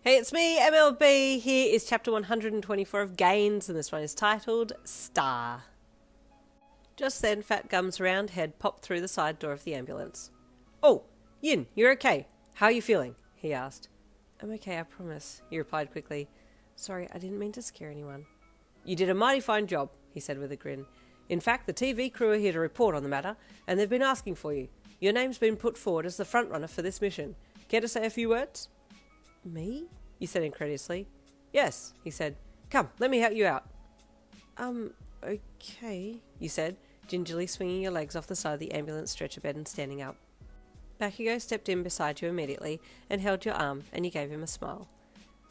Hey, it's me, MLB. Here is chapter 124 of Gains, and this one is titled Star. Just then, Fat Gum's round head popped through the side door of the ambulance. "Oh, Yin, you're okay. How are you feeling?" he asked. "I'm okay, I promise," he replied quickly. "Sorry, I didn't mean to scare anyone." "You did a mighty fine job," he said with a grin. "In fact, the TV crew are here to report on the matter, and they've been asking for you. Your name's been put forward as the front-runner for this mission. Care to say a few words?" "Me?" you said incredulously. "Yes," he said. "Come, let me help you out." Okay, you said, gingerly swinging your legs off the side of the ambulance stretcher bed and standing up. Bakugou stepped in beside you immediately and held your arm, and you gave him a smile.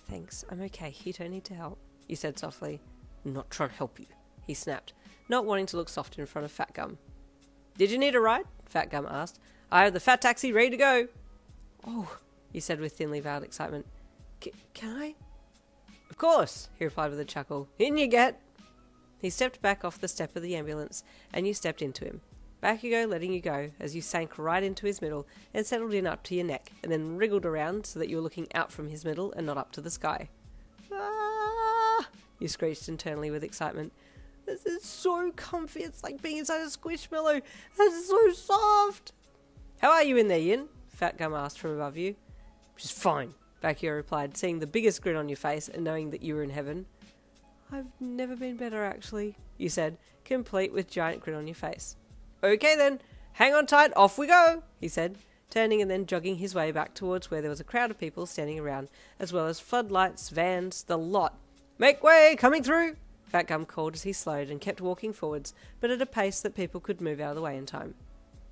"Thanks, I'm okay. You don't need to help," you said softly. "I'm not trying to help you," he snapped, not wanting to look soft in front of Fat Gum. "Did you need a ride?" Fat Gum asked. "I have the fat taxi ready to go." "Oh," you said with thinly veiled excitement. Can I?" "Of course," he replied with a chuckle. "In you get." He stepped back off the step of the ambulance, and you stepped into him, Bakugou letting you go as you sank right into his middle and settled in up to your neck, and then wriggled around so that you were looking out from his middle and not up to the sky. "Ah!" you screeched internally with excitement. "This is so comfy. It's like being inside a squishmallow. It's so soft." "How are you in there, Yin?" Fat Gum asked from above you. "Just fine," Bakugou replied, seeing the biggest grin on your face and knowing that you were in heaven. "I've never been better, actually," you said, complete with giant grin on your face. "Okay then, hang on tight, off we go," he said, turning and then jogging his way back towards where there was a crowd of people standing around, as well as floodlights, vans, the lot. "Make way, coming through," Fat Gum called as he slowed and kept walking forwards, but at a pace that people could move out of the way in time.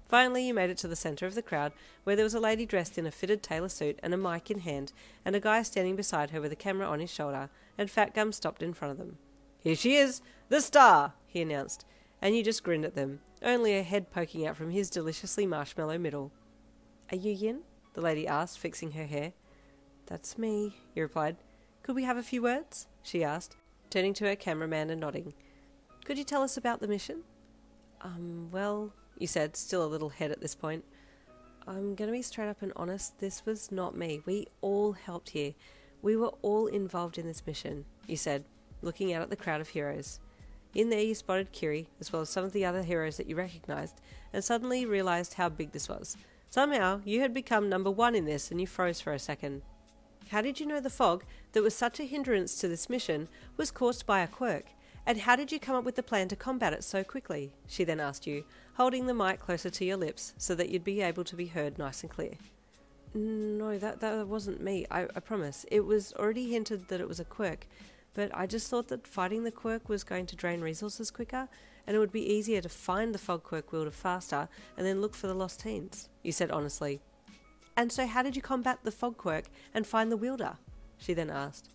Finally, you made it to the centre of the crowd, where there was a lady dressed in a fitted tailor suit and a mic in hand, and a guy standing beside her with a camera on his shoulder, and Fat Gum stopped in front of them. "Here she is, the star," he announced, and you just grinned at them, only a head poking out from his deliciously marshmallow middle. "Are you Yin?" the lady asked, fixing her hair. "That's me," he replied. "Could we have a few words?" she asked, turning to her cameraman and nodding. "Could you tell us about the mission?" Well, you said, still a little head at this point. "I'm going to be straight up and honest, this was not me. We all helped here. We were all involved in this mission," you said, looking out at the crowd of heroes. In there you spotted Kiri, as well as some of the other heroes that you recognised, and suddenly realised how big this was. Somehow, you had become number one in this, and you froze for a second. "How did you know the fog, that was such a hindrance to this mission, was caused by a quirk? And how did you come up with the plan to combat it so quickly?" she then asked you, holding the mic closer to your lips so that you'd be able to be heard nice and clear. "No, that wasn't me, I promise. It was already hinted that it was a quirk, but I just thought that fighting the quirk was going to drain resources quicker, and it would be easier to find the fog quirk wielder faster and then look for the lost teens," you said honestly. "And so how did you combat the fog quirk and find the wielder?" she then asked.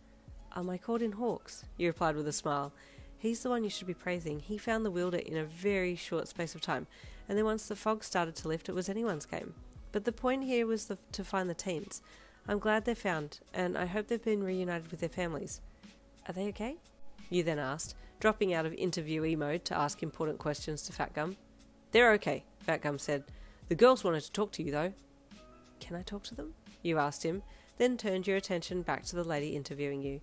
"I called in Hawks," you replied with a smile. "He's the one you should be praising. He found the wielder in a very short space of time, and then once the fog started to lift, it was anyone's game. But the point here was to find the teens. I'm glad they're found, and I hope they've been reunited with their families. Are they okay?" you then asked, dropping out of interviewee mode to ask important questions to Fat Gum. "They're okay," Fat Gum said. "The girls wanted to talk to you, though." "Can I talk to them?" you asked him, then turned your attention back to the lady interviewing you.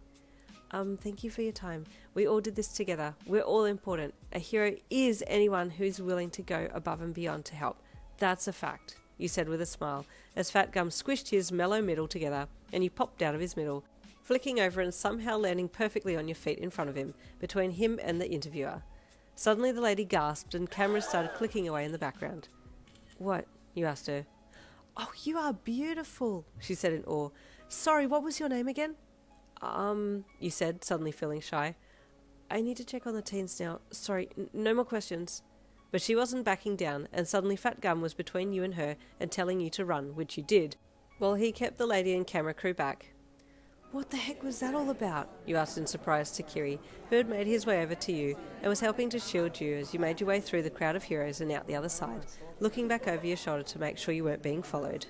Thank you for your time. We all did this together. We're all important. A hero is anyone who's willing to go above and beyond to help. That's a fact," you said with a smile, as Fat Gum squished his mellow middle together, and you popped out of his middle, flicking over and somehow landing perfectly on your feet in front of him, between him and the interviewer. Suddenly the lady gasped, and cameras started clicking away in the background. "What?" you asked her. "Oh, you are beautiful," she said in awe. "Sorry, what was your name again?" You said, suddenly feeling shy. "I need to check on the teens now. Sorry, no more questions." But she wasn't backing down, and suddenly Fat Gum was between you and her and telling you to run, which you did, while he kept the lady and camera crew back. "What the heck was that all about?" you asked in surprise to Kiri, who had made his way over to you and was helping to shield you as you made your way through the crowd of heroes and out the other side, looking back over your shoulder to make sure you weren't being followed.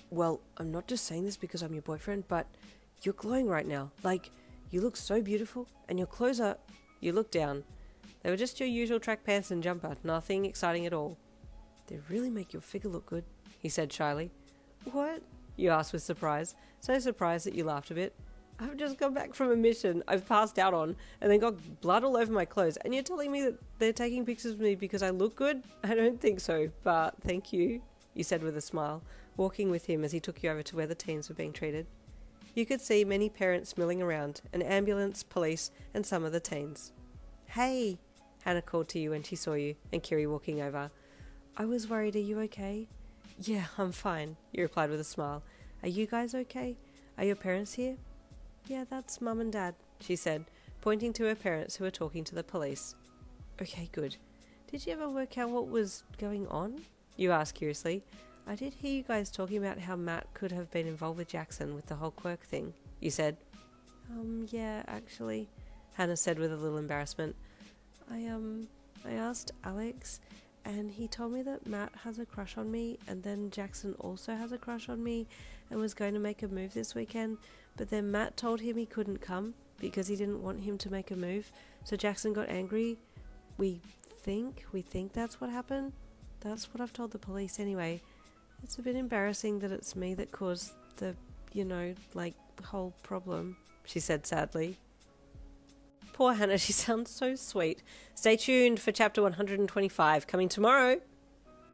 Well, I'm not just saying this because I'm your boyfriend, but you're glowing right now. Like, you look so beautiful, and your clothes are..." You looked down. They were just your usual track pants and jumper, nothing exciting at all. "They really make your figure look good," he said shyly. "What?" You asked with surprise, so surprised that you laughed a bit. I've just come back from a mission I've passed out on and then got blood all over my clothes, and you're telling me that they're taking pictures of me because I look good? I don't think so, but thank you, you said with a smile, walking with him as he took you over to where the teens were being treated. You could see many parents milling around, an ambulance, police, and some of the teens. Hey, Hannah called to you when she saw you and Kiri walking over. I was worried, are you okay? Yeah, I'm fine, you replied with a smile. Are you guys okay? Are your parents here? Yeah, that's Mum and Dad, she said, pointing to her parents who were talking to the police. Okay, good. Did you ever work out what was going on? You asked curiously. I did hear you guys talking about how Matt could have been involved with Jackson with the whole quirk thing, you said. Yeah, actually, Hannah said with a little embarrassment. I asked Alex, and he told me that Matt has a crush on me, and then Jackson also has a crush on me, and was going to make a move this weekend, but then Matt told him he couldn't come because he didn't want him to make a move, so Jackson got angry. We think that's what happened. That's what I've told the police anyway. It's a bit embarrassing that it's me that caused the, whole problem, she said sadly. Poor Hannah, she sounds so sweet. Stay tuned for chapter 125 coming tomorrow.